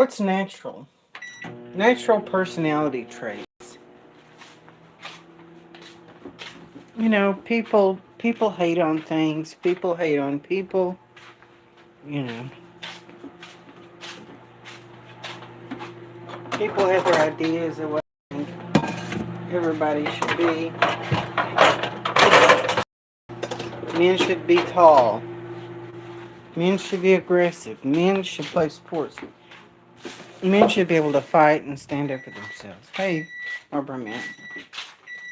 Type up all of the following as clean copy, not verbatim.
What's natural? Natural personality traits. People hate on things. People hate on people. You know, people have their ideas of what everybody should be. Men should be tall. Men should be aggressive. Men should play sports. Men should be able to fight and stand up for themselves. Hey, Barbara Man.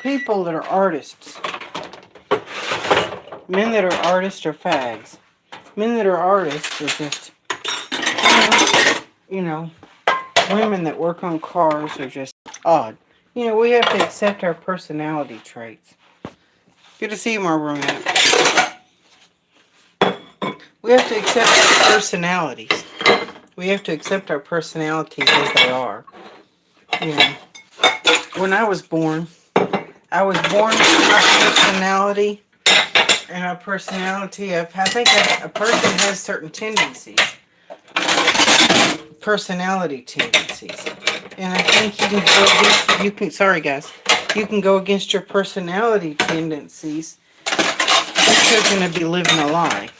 People that are artists. Men that are artists are fags. Men that are artists are just, you know, women that work on cars are just odd. We have to accept our personality traits. Good to see you, Barbara Man. We have to accept our personalities. We have to accept our personalities as they are. You know, when I was born with my personality, and our personality of, I think a person has certain tendencies, personality tendencies, and I think you can go against your personality tendencies if you're going to be living a lie.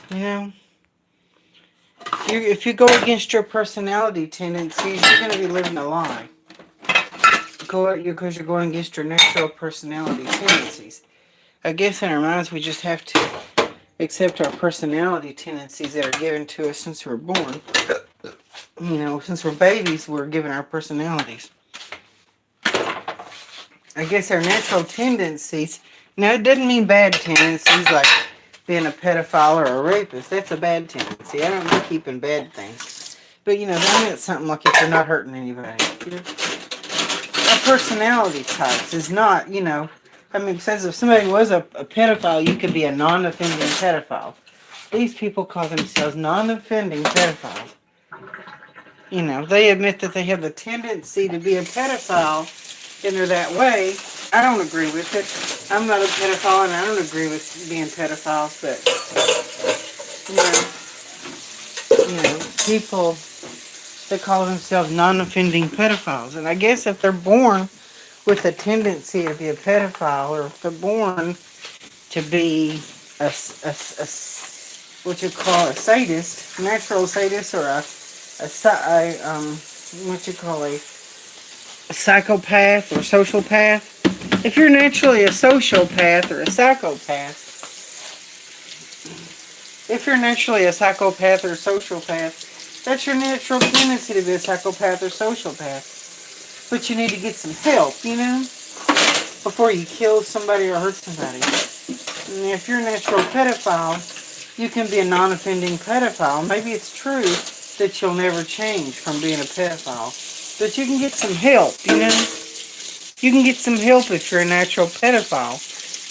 If you go against your personality tendencies, you're going to be living a lie. Because you're going against your natural personality tendencies. I guess in our minds we just have to accept our personality tendencies that are given to us since we're born. Since we're babies, we're given our personalities. I guess our natural tendencies. Now, it doesn't mean bad tendencies like being a pedophile or a rapist. That's a bad tendency. I don't mean keeping bad things. But, that meant something like if you're not hurting anybody. Our personality types is not, because if somebody was a pedophile, you could be a non-offending pedophile. These people call themselves non-offending pedophiles. They admit that they have the tendency to be a pedophile, and they're that way. I don't agree with it. I'm not a pedophile, and I don't agree with being pedophiles, but, people that call themselves non-offending pedophiles. And I guess if they're born with a tendency to be a pedophile, or if they're born to be what you call a sadist, natural sadist, or a psychopath or sociopath. If you're naturally a sociopath or a psychopath, that's your natural tendency to be a psychopath or sociopath. But you need to get some help, before you kill somebody or hurt somebody. And if you're a natural pedophile, you can be a non-offending pedophile. Maybe it's true that you'll never change from being a pedophile. But you can get some help, You can get some help if you're a natural pedophile.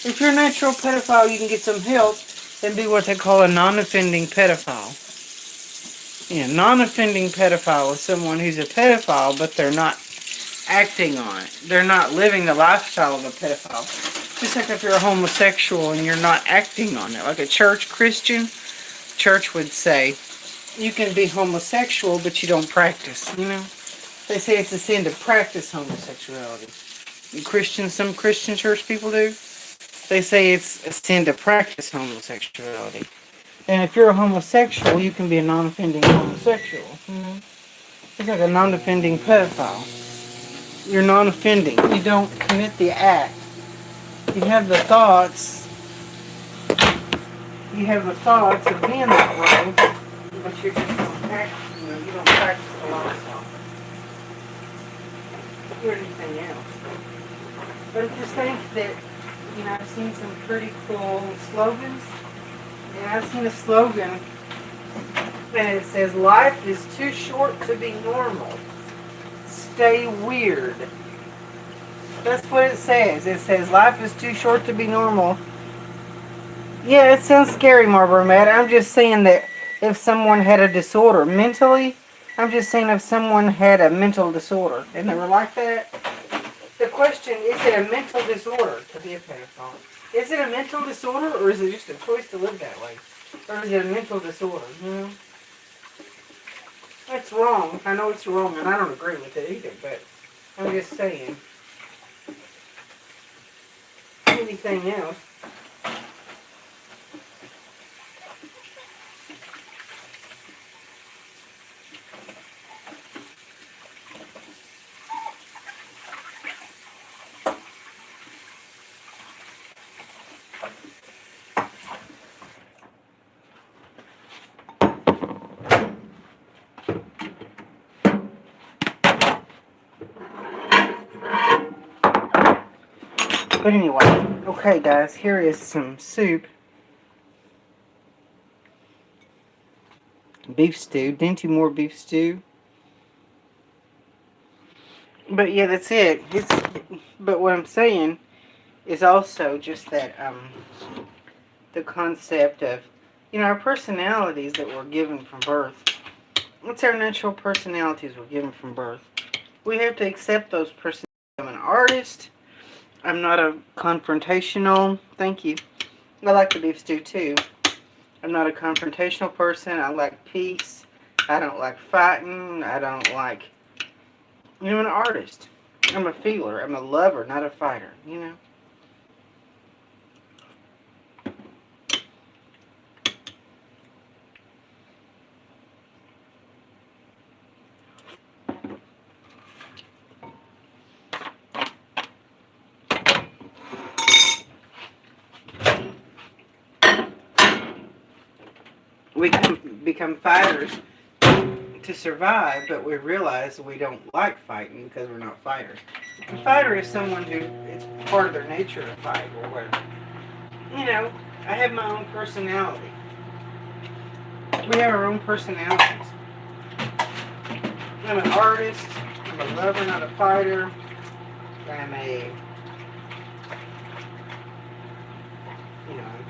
If you're a natural pedophile, you can get some help and be what they call a non-offending pedophile. Non-offending pedophile is someone who's a pedophile, but they're not acting on it. They're not living the lifestyle of a pedophile. Just like if you're a homosexual and you're not acting on it. Like a Christian church would say, you can be homosexual, but you don't practice, They say it's a sin to practice homosexuality. Some Christian church people do. They say it's a sin to practice homosexuality. And if you're a homosexual, you can be a non-offending homosexual. It's like a non-offending pedophile. You're non-offending. You don't commit the act. You have the thoughts. You have the thoughts of being that way, but you just don't act. You don't practice the lifestyle. Or anything else. But I just think that, I've seen some pretty cool slogans. And I've seen a slogan, and it says, "Life is too short to be normal. Stay weird." That's what it says. It says, "Life is too short to be normal." Yeah, it sounds scary, Marlboro Matt. I'm just saying that if someone had a disorder mentally, I'm just saying if someone had a mental disorder and they were like that, the question, is it a mental disorder to be a pedophile? Is it a mental disorder, or is it just a choice to live that way? Or is it a mental disorder, It's wrong. I know it's wrong, and I don't agree with it either, but I'm just saying. Anything else? But anyway, okay guys, here is some soup. Beef stew. Dinty Moore beef stew. But yeah, that's it. But what I'm saying is also just that the concept of, our personalities that we're given from birth. It's our natural personalities we're given from birth. We have to accept those personalities. I'm an artist. I'm not a confrontational. Thank you. I like the beef stew too. I'm not a confrontational person. I like peace. I don't like fighting. I don't like... I'm an artist. I'm a feeler. I'm a lover, not a fighter, We can become fighters to survive, but we realize we don't like fighting because we're not fighters. A fighter is someone who, it's part of their nature to fight or whatever. I have my own personality. We have our own personalities. I'm an artist. I'm a lover, not a fighter. I'm a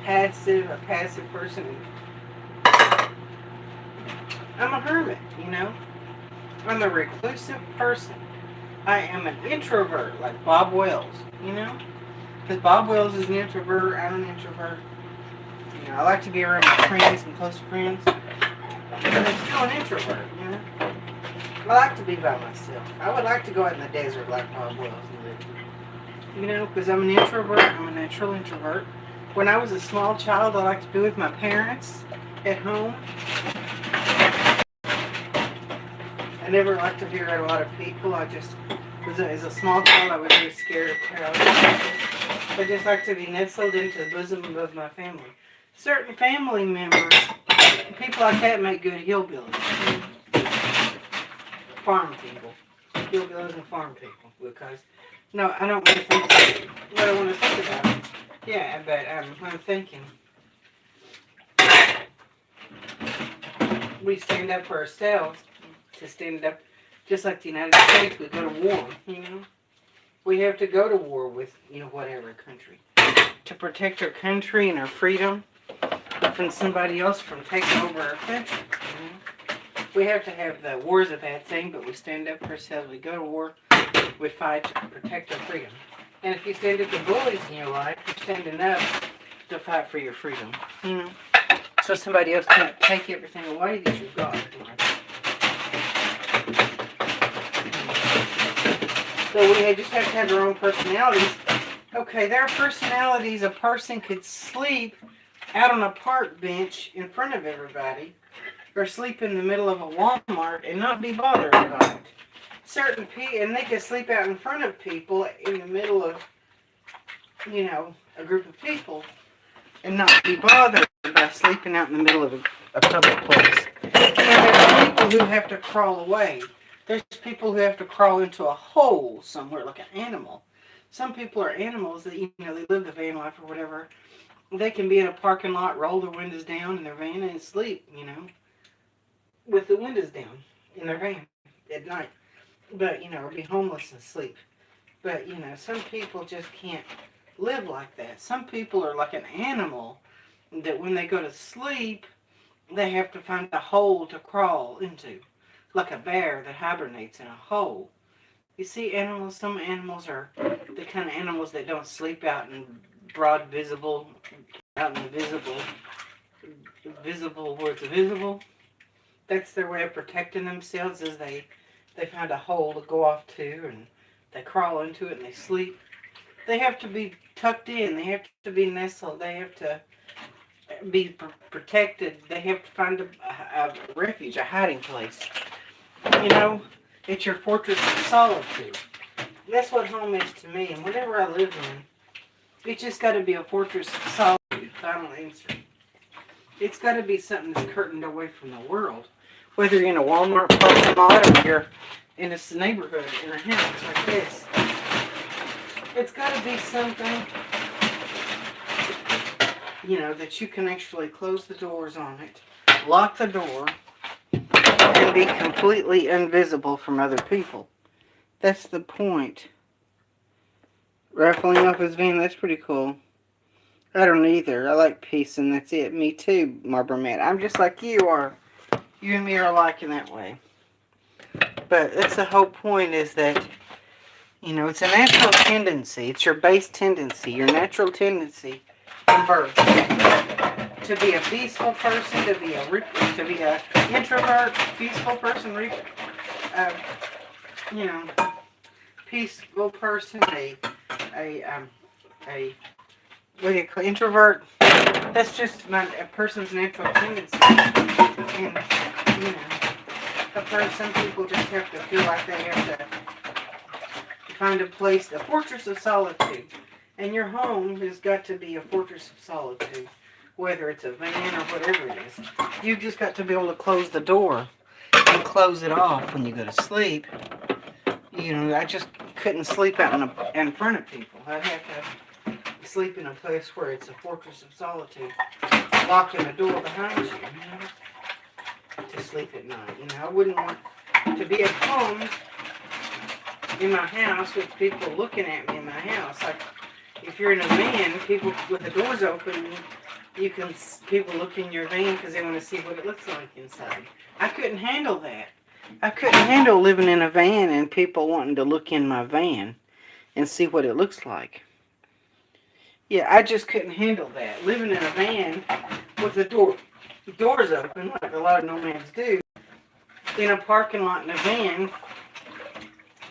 passive person. I'm a hermit, I'm a reclusive person. I am an introvert, like Bob Wells, Because Bob Wells is an introvert, I'm an introvert. I like to be around my friends and close friends. But I'm still an introvert, I like to be by myself. I would like to go out in the desert like Bob Wells did. Because I'm an introvert, I'm a natural introvert. When I was a small child, I liked to be with my parents at home. I never liked to be around a lot of people. As a small child, I was very scared of crowds. I just like to be nestled into the bosom of my family. Certain family members, people like that make good hillbillies. Farm people. Hillbillies and farm people. Because, no, I don't want to think what I want to think about. Yeah, but I'm thinking. We stand up for ourselves. To stand up, just like the United States, we go to war, We have to go to war with, whatever country. To protect our country and our freedom from somebody else from taking over our country, We have to have the war is a bad thing, but we stand up for ourselves. We go to war. We fight to protect our freedom. And if you stand up to bullies in your life, you're standing up to fight for your freedom, So somebody else can't take everything away that you've got. So we just have to have our own personalities. Okay, their personalities, a person could sleep out on a park bench in front of everybody, or sleep in the middle of a Walmart and not be bothered by it. Certain people, and they could sleep out in front of people in the middle of, a group of people and not be bothered by sleeping out in the middle of a public place. And there's people who have to crawl away. There's people who have to crawl into a hole somewhere like an animal. Some people are animals that, they live the van life or whatever. They can be in a parking lot, roll their windows down in their van and sleep, with the windows down in their van at night. But, or be homeless and sleep. But, some people just can't live like that. Some people are like an animal that when they go to sleep, they have to find a hole to crawl into. Like a bear that hibernates in a hole. You see animals, some animals are the kind of animals that don't sleep out in broad out in the visible where it's visible. That's their way of protecting themselves, is they find a hole to go off to, and they crawl into it and they sleep. They have to be tucked in. They have to be nestled. They have to be protected. They have to find a refuge, a hiding place. You know, it's your fortress of solitude. That's what home is to me. And whatever I live in, it's just got to be a fortress of solitude. Final answer. It's got to be something that's curtained away from the world. Whether you're in a Walmart parking lot or you're in a neighborhood, in a house like this. It's got to be something, you know, that you can actually close the doors on it, lock the door, and be completely invisible from other people. That's the point. Raffling off his van, that's pretty cool. I don't either. I like peace and that's it. Me too, Marlboro Man. I'm just like you are. You and me are alike in that way. But that's the whole point, is that, you know, it's a natural tendency. It's your base tendency, your natural tendency from birth. To be a peaceful person, to be a introvert, peaceful person, you know, peaceful person, what do you call introvert? That's just a person's natural tendency. And, you know, some people just have to feel like they have to find a place, a fortress of solitude. And your home has got to be a fortress of solitude. Whether it's a van or whatever it is. You've just got to be able to close the door and close it off when you go to sleep. You know, I just couldn't sleep out in front of people. I'd have to sleep in a place where it's a fortress of solitude, locking the door behind you, to sleep at night. You know, I wouldn't want to be at home in my house with people looking at me in my house. Like, if you're in a van, people with the doors open, people look in your van because they want to see what it looks like inside. I couldn't handle that. I couldn't handle living in a van and people wanting to look in my van and see what it looks like. Yeah, I just couldn't handle that. Living in a van with the doors open, like a lot of nomads do, in a parking lot in a van,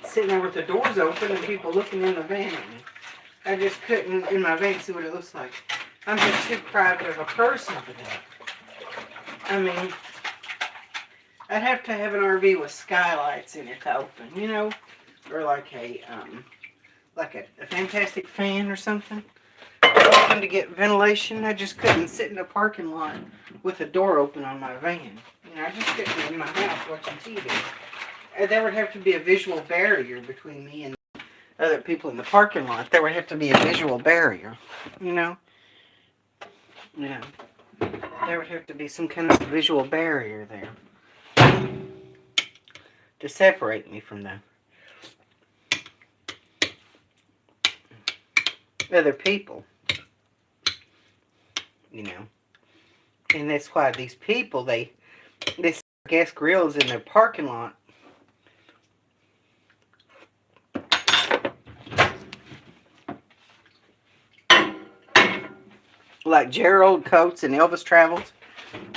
sitting there with the doors open and people looking in the van at me. I just couldn't, in my van, see what it looks like. I'm just too private of a person for that. I mean, I'd have to have an RV with skylights in it to open, you know, or like a fantastic fan or something. Open to get ventilation. I just couldn't sit in a parking lot with a door open on my van. You know, I just couldn't be in my house watching TV. There would have to be a visual barrier between me and other people in the parking lot. There would have to be a visual barrier, you know. Yeah, there would have to be some kind of visual barrier there to separate me from the other people, you know. And that's why these people, they set gas grills in their parking lot. Like Gerald Coates and Elvis Travels.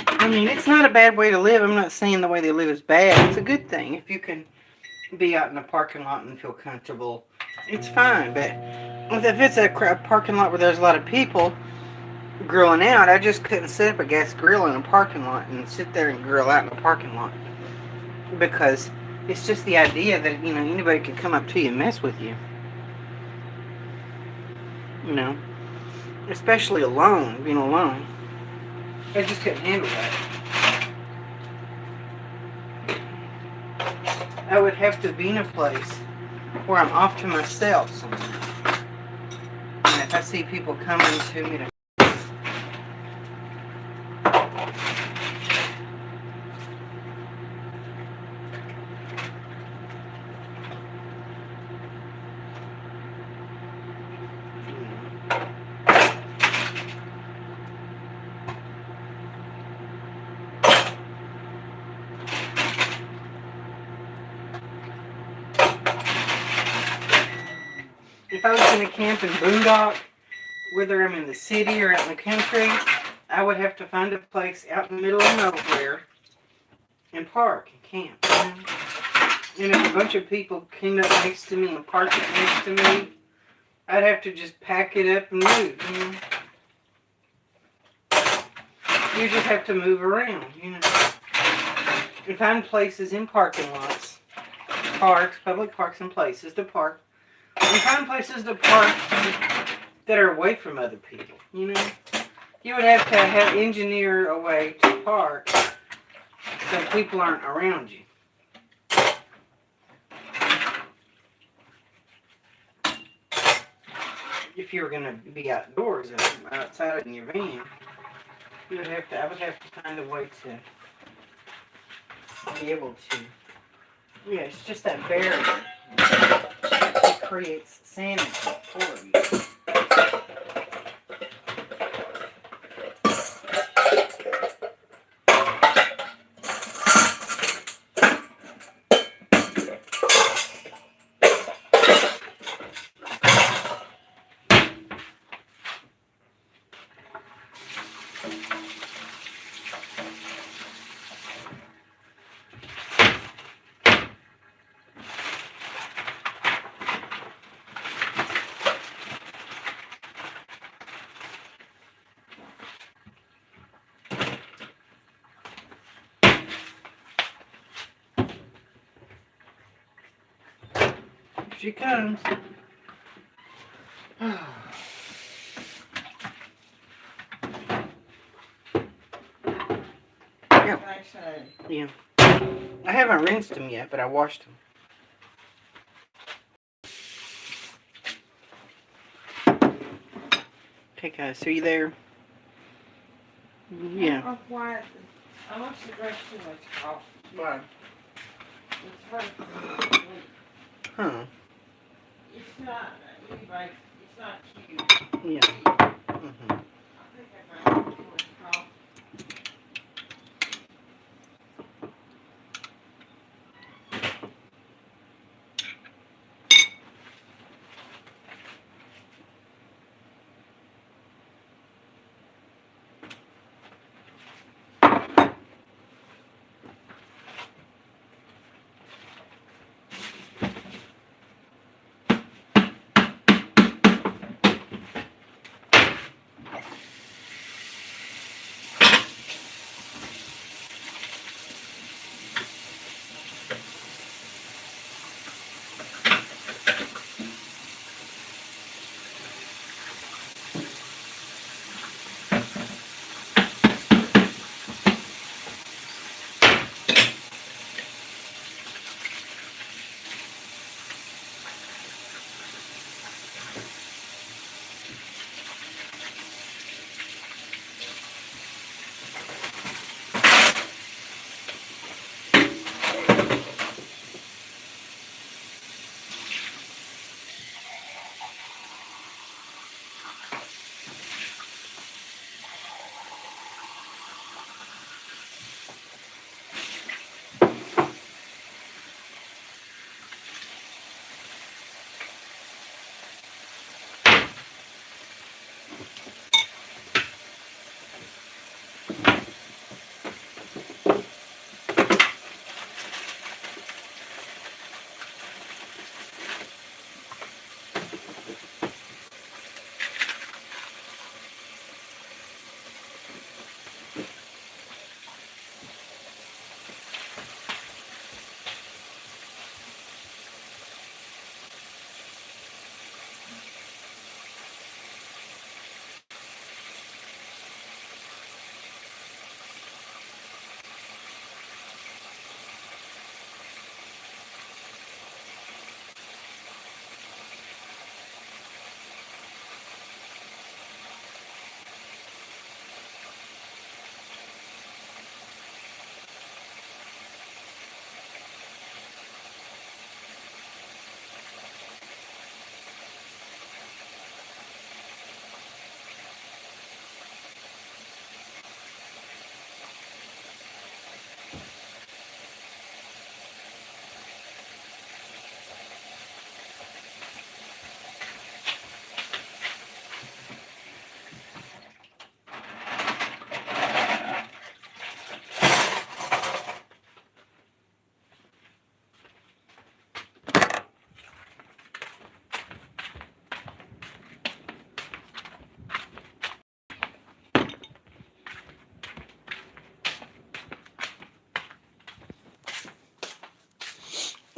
I mean, it's not a bad way to live. I'm not saying the way they live is bad. It's a good thing. If you can be out in a parking lot and feel comfortable, it's fine. But if it's a parking lot where there's a lot of people grilling out, I just couldn't set up a gas grill in a parking lot and sit there and grill out in a parking lot. Because it's just the idea that, you know, anybody could come up to you and mess with you. You know. Especially alone, being alone. I just couldn't handle that. I would have to be in a place where I'm off to myself somewhere. And if I see people coming to me to if I was going to camp in Boondock, whether I'm in the city or out in the country, I would have to find a place out in the middle of nowhere and park and camp. And if a bunch of people came up next to me and parked it next to me, I'd have to just pack it up and move. You just have to move around, and find places in parking lots, parks, public parks, and places to park. And find places to park that are away from other people. You would have to engineer a way to park so people aren't around you. If you were going to be outdoors, outside in your van, I would have to find a way to be able to. Yeah, it's just that barrier that creates sanity for you. She comes. Yeah. I haven't rinsed them yet, but I washed them. Okay, guys, so you there? Yeah. I must have drank too much coffee. Why? It's hard for me to sleep. Huh. It's not, anyway, it's not cute. Yeah. I think I drank too much coffee.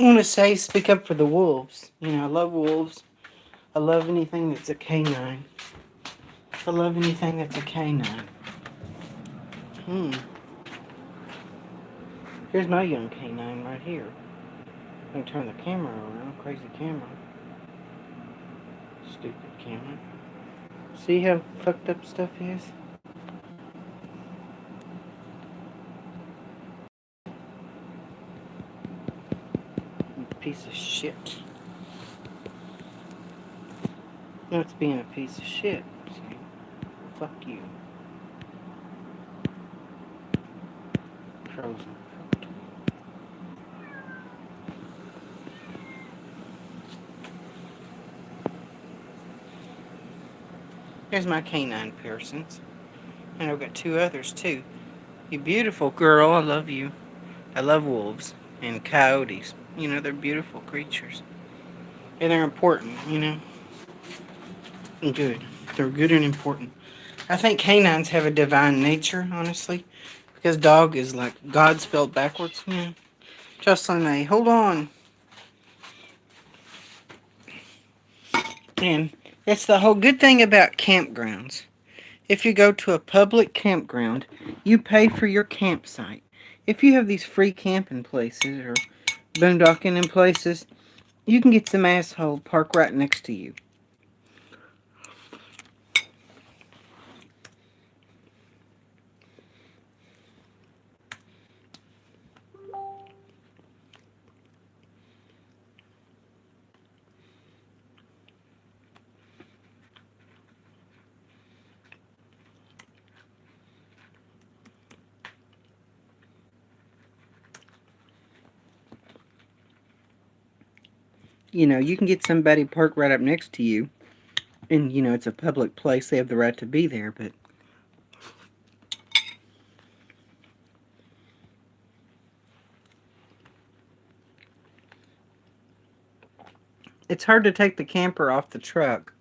I want to say, speak up for the wolves. You know, I love wolves. I love anything that's a canine. I love anything that's a canine. Here's my young canine right here. Let me turn the camera around. Crazy camera. Stupid camera. See how fucked up stuff is? Piece of shit. That's being a piece of shit. See? Fuck you. Frozen. Here's my canine Pearsons. And I've got two others too. You beautiful girl, I love you. I love wolves and coyotes. You know, they're beautiful creatures. And they're important, you know. And good. They're good and important. I think canines have a divine nature, honestly. Because dog is like God spelled backwards, you know. Jocelyn, hold on. And that's the whole good thing about campgrounds. If you go to a public campground, you pay for your campsite. If you have these free camping places or boondocking in places, you can get some asshole park right next to you. You know, you can get somebody parked right up next to you. And, you know, it's a public place. They have the right to be there, but it's hard to take the camper off the truck.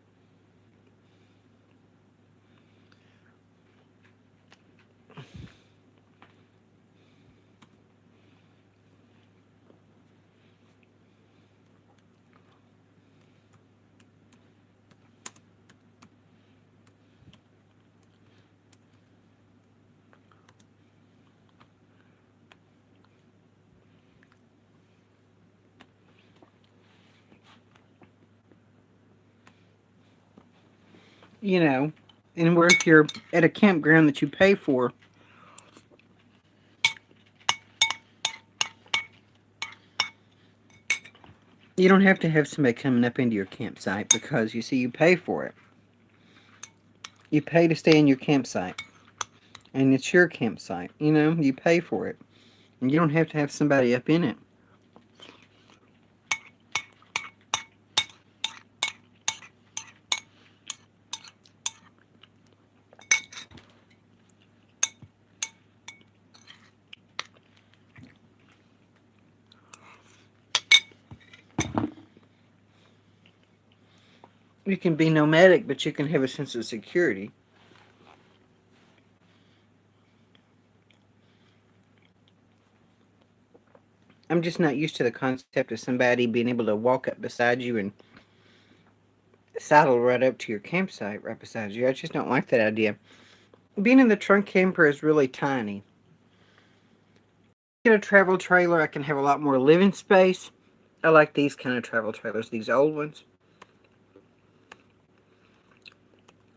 You know, and where if you're at a campground that you pay for, you don't have to have somebody coming up into your campsite because, you see, you pay for it. You pay to stay in your campsite. And it's your campsite. You know, you pay for it. And you don't have to have somebody up in it. You can be nomadic, but you can have a sense of security. I'm just not used to the concept of somebody being able to walk up beside you and saddle right up to your campsite right beside you. I just don't like that idea. Being in the trunk camper is really tiny. Get a travel trailer, I can have a lot more living space. I like these kind of travel trailers, these old ones.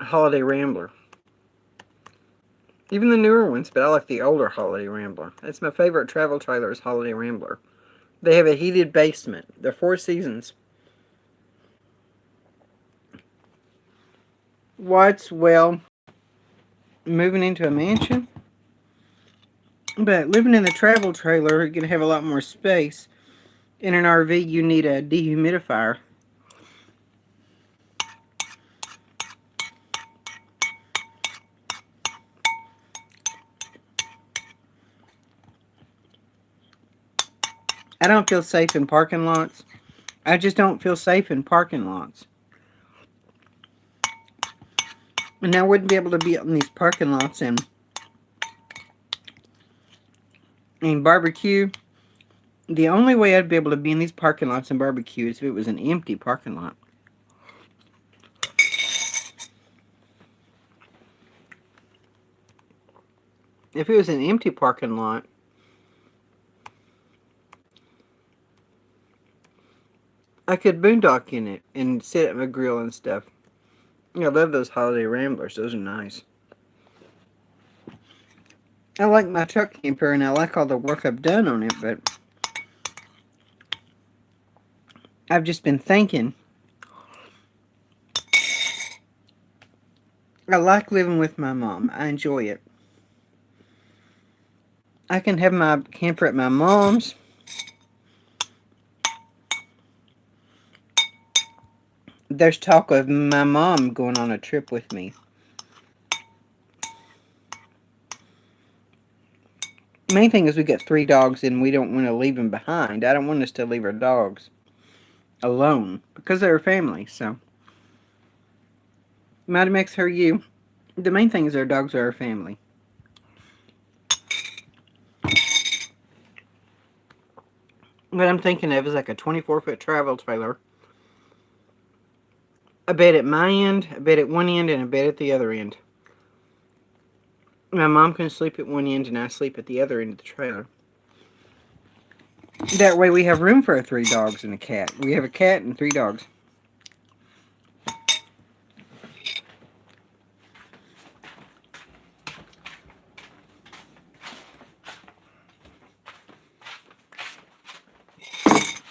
Holiday Rambler. Even the newer ones, but I like the older Holiday Rambler. That's my favorite travel trailer is Holiday Rambler. They have a heated basement. They're 4 seasons. What's, well, moving into a mansion? But living in the travel trailer, you're going to have a lot more space. In an RV, you need a dehumidifier. I don't feel safe in parking lots. I just don't feel safe in parking lots. And I wouldn't be able to be out in these parking lots and barbecue The only way I'd be able to be in these parking lots and barbecue is if it was an empty parking lot. If it was an empty parking lot, I could boondock in it and sit at my grill and stuff. I love those holiday ramblers. Those are nice. I like my truck camper and I like all the work I've done on it, but I've just been thinking. I like living with my mom. I enjoy it. I can have my camper at my mom's. There's talk of my mom going on a trip with me. Main thing is we got 3 dogs and we don't want to leave them behind. I don't want us to leave our dogs alone because they're a family. So, Madamex, how are you? The main thing is our dogs are our family. What I'm thinking of is like a 24-foot travel trailer. A bed at my end, a bed at one end, and a bed at the other end. My mom can sleep at one end and I sleep at the other end of the trailer. That way we have room for our 3 dogs and a cat. We have a cat and 3 dogs.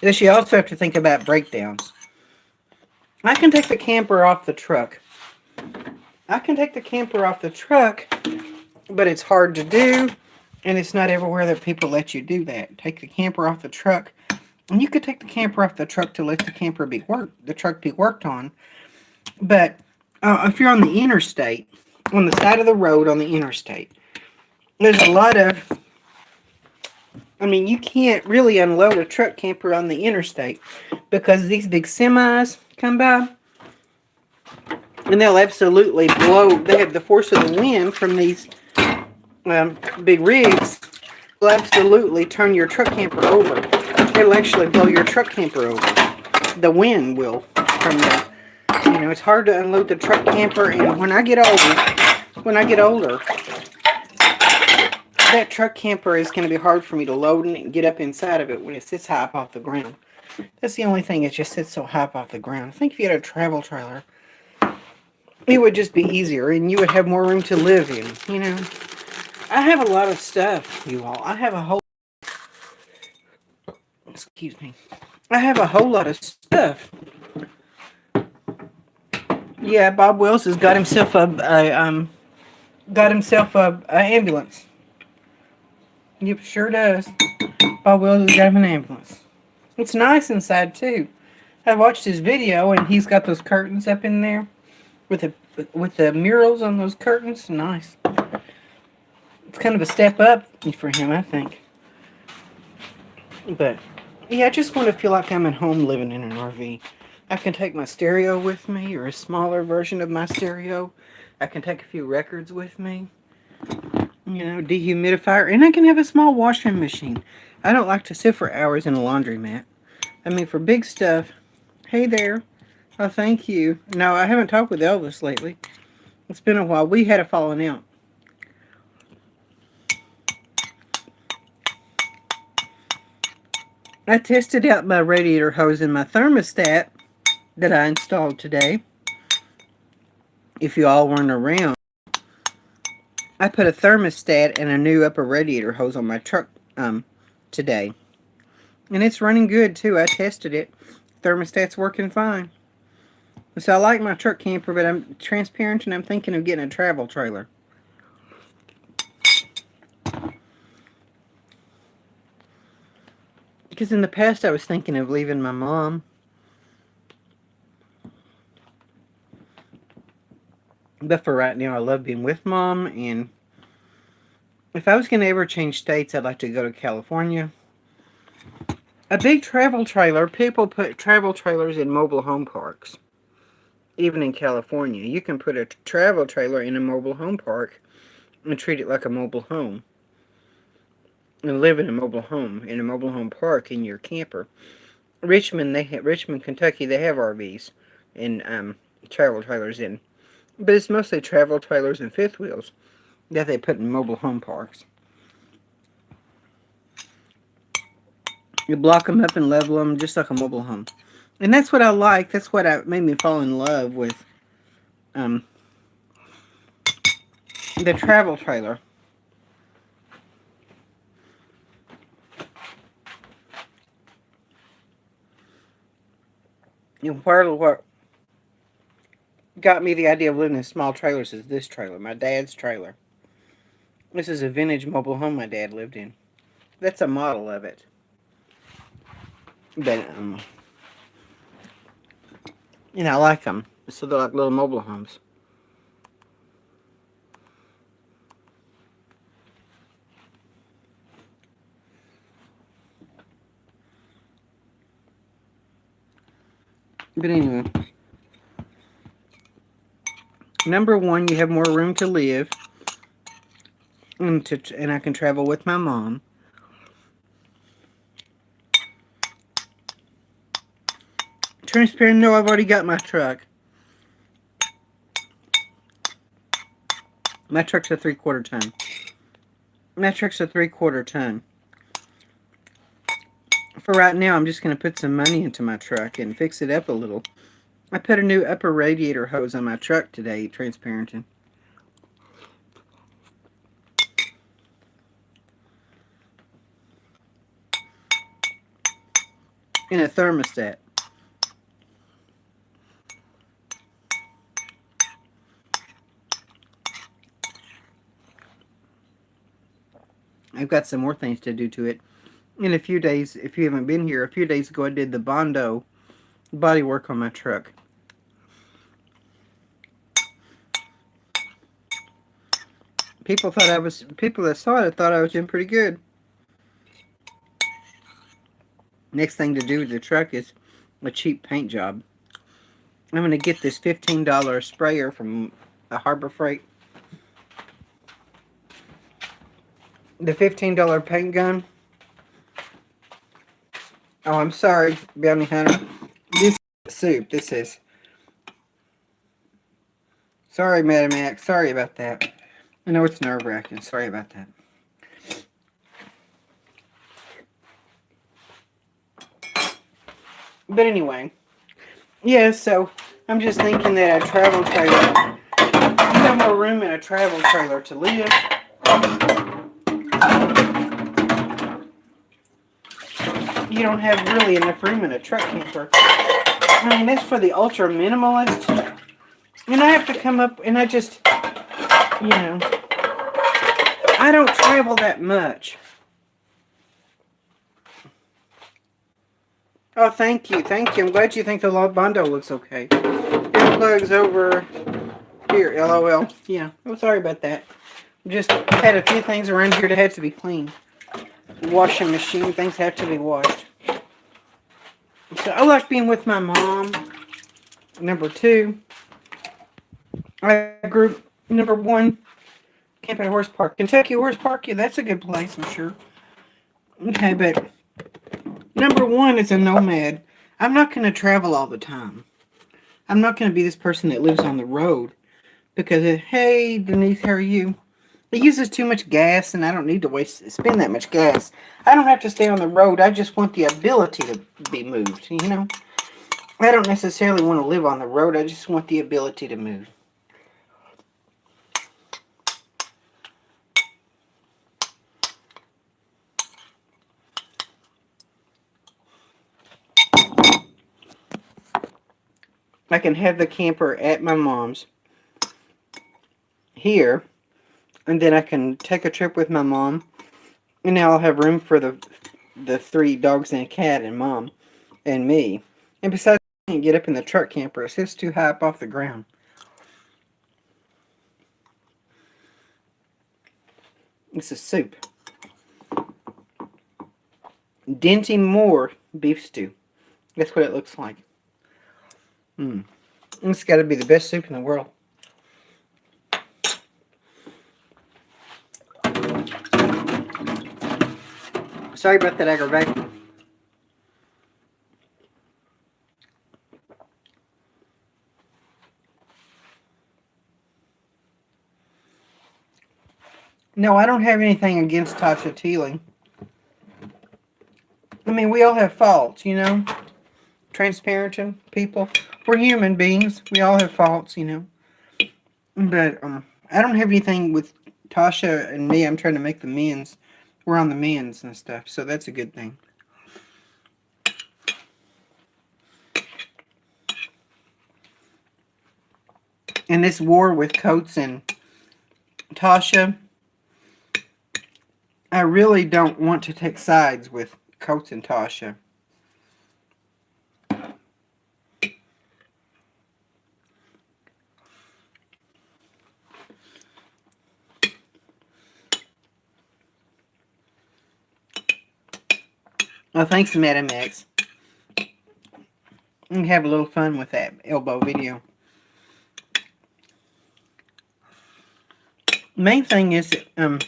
Yes, you also have to think about breakdowns. I can take the camper off the truck. But it's hard to do, and it's not everywhere that people let you do that. Take the camper off the truck, and you could take the camper off the truck to let the truck be worked on. But if you're on the interstate, on the side of the road on the interstate, there's a lot of, you can't really unload a truck camper on the interstate because these big semis come by and they'll absolutely blow. They have the force of the wind from these big rigs will absolutely turn your truck camper over. It'll actually blow your truck camper over. The wind will from the, it's hard to unload the truck camper, and when I get older, that truck camper is going to be hard for me to load and get up inside of it when it sits high up off the ground. That's the only thing, it just sits so high up off the ground. I think if you had a travel trailer, it would just be easier and you would have more room to live in, I have a lot of stuff, you all. I have a whole lot of stuff. Yeah, Bob Wells has got himself a ambulance. Yep, sure does. Bob Wells has got him an ambulance. It's nice inside too. I watched his video and he's got those curtains up in there with the murals on those curtains. Nice. It's kind of a step up for him, I think. But yeah, I just want to feel like I'm at home living in an RV. I can take my stereo with me, or a smaller version of my stereo. I can take a few records with me. Dehumidifier, and I can have a small washing machine. I don't like to sit for hours in a laundromat. For big stuff. Hey there. Oh, thank you. No, I haven't talked with Elvis lately. It's been a while. We had a falling out. I tested out my radiator hose and my thermostat that I installed today. If you all weren't around, I put a thermostat and a new upper radiator hose on my truck today. And it's running good too. I tested it. Thermostat's working fine. So I like my truck camper, but I'm transparent and I'm thinking of getting a travel trailer. Because in the past I was thinking of leaving my mom. But for right now I love being with mom, and if I was going to ever change states, I'd like to go to California. A big travel trailer, people put travel trailers in mobile home parks. Even in California, you can put a travel trailer in a mobile home park and treat it like a mobile home. and live in a mobile home park in your camper. Richmond, Kentucky, they have RVs and travel trailers in, but it's mostly travel trailers and fifth wheels that they put in mobile home parks. You block them up and level them just like a mobile home, and that's what I like. That's what made me fall in love with the travel trailer. Part of what got me the idea of living in small trailers is this trailer, my dad's trailer. This is a vintage mobile home my dad lived in. That's a model of it. But, I like them. So they're like little mobile homes. But anyway, number one, you have more room to live, and I can travel with my mom. Transparent, no, I've already got my truck. My truck's a 3/4 ton. My truck's a 3/4 ton. For right now, I'm just going to put some money into my truck and fix it up a little. I put a new upper radiator hose on my truck today, transparenting. And a thermostat. I've got some more things to do to it. In a few days, if you haven't been here, a few days ago I did the Bondo body work on my truck. People that saw it thought I was doing pretty good. Next thing to do with the truck is a cheap paint job. I'm going to get this $15 sprayer from Harbor Freight. The $15 paint gun. Oh, I'm sorry, Bounty Hunter. This is soup. This is. Sorry, Madam X. Sorry about that. I know it's nerve-wracking. Sorry about that. But anyway. Yeah, so I'm just thinking that a travel trailer. You have more room in a travel trailer to live. You don't have really enough room in a truck camper. I mean, that's for the ultra minimalist. And I have to come up and I just, I don't travel that much. Oh, thank you. Thank you. I'm glad you think the Bondo looks okay. It plugs over here, LOL. Yeah, I'm sorry about that. Just had a few things around here that had to be cleaned. Washing machine, things have to be washed. So I like being with my mom. Number two, number one, Camp at Horse Park. Kentucky Horse Park, yeah, that's a good place, I'm sure. Okay, but number one is a nomad. I'm not going to travel all the time. I'm not going to be this person that lives on the road. Because, hey, Denise, how are you? It uses too much gas, and I don't need to spend that much gas. I don't have to stay on the road. I just want the ability to be moved, I don't necessarily want to live on the road. I just want the ability to move. I can have the camper at my mom's here, and then I can take a trip with my mom, and now I'll have room for the 3 dogs and a cat and mom and me. And besides, I can't get up in the truck camper. It sits too high up off the ground. This is soup. Dinty Moore beef stew. That's what it looks like. It's got to be the best soup in the world. Sorry about that aggravation. No, I don't have anything against Tasha Teeling. I mean, we all have faults, you know? Transparenting people. We're human beings. We all have faults, you know? But I don't have anything with Tasha and me. I'm trying to make the men's. We're on the men's and stuff, so that's a good thing. And this war with Coates and Tasha, I really don't want to take sides with Coates and Tasha. Well, thanks, Madam X. We can have a little fun with that elbow video. Main thing is, yeah.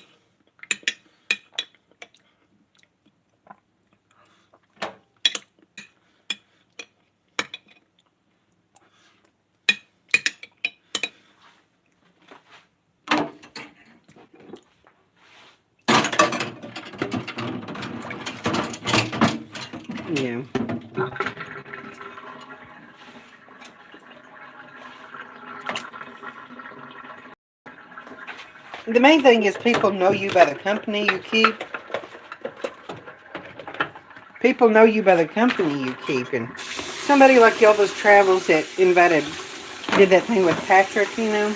The main thing is people know you by the company you keep. People know you by the company you keep. And somebody like Elvis Travels that did that thing with Patrick, you know.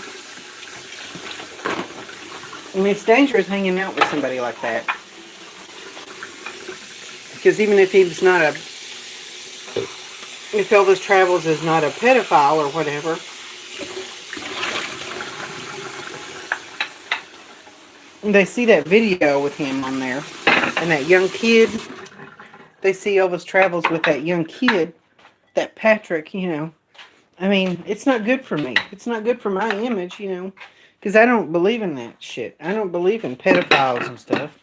I mean, it's dangerous hanging out with somebody like that. Because even if he's not if Elvis Travels is not a pedophile or whatever, they see that video with him on there, and that young kid, they see Elvis Travels with that young kid, that Patrick, you know. I mean, it's not good for me. It's not good for my image, you know, because I don't believe in that shit. I don't believe in pedophiles and stuff.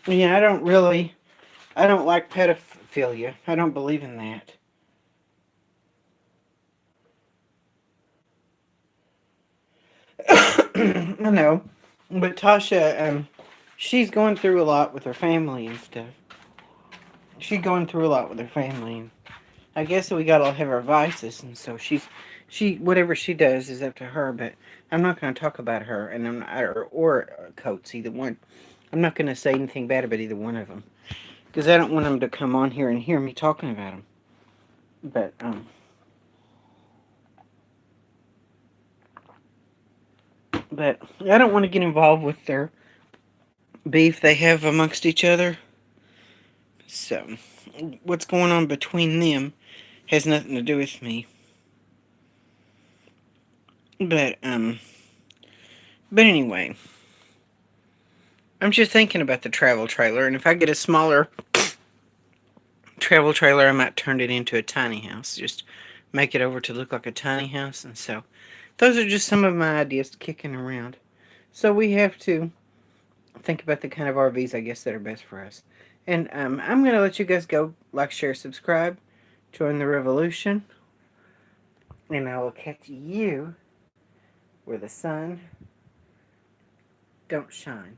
Yeah, I don't like pedophilia. I don't believe in that. I know. But Tasha, she's going through a lot with her family and stuff. She's going through a lot with her family. And I guess we gotta have our vices, and so whatever she does is up to her. But I'm not going to talk about her, and I'm not, or Coates, either one. I'm not going to say anything bad about either one of them, because I don't want them to come on here and hear me talking about them. But I don't want to get involved with their beef they have amongst each other. So, what's going on between them has nothing to do with me. But anyway, I'm just thinking about the travel trailer, and if I get a smaller travel trailer, I might turn it into a tiny house. Just make it over to look like a tiny house, and so those are just some of my ideas kicking around. So we have to think about the kind of RVs, I guess, that are best for us. And I'm going to let you guys go. Like, share, subscribe. Join the revolution. And I will catch you where the sun don't shine.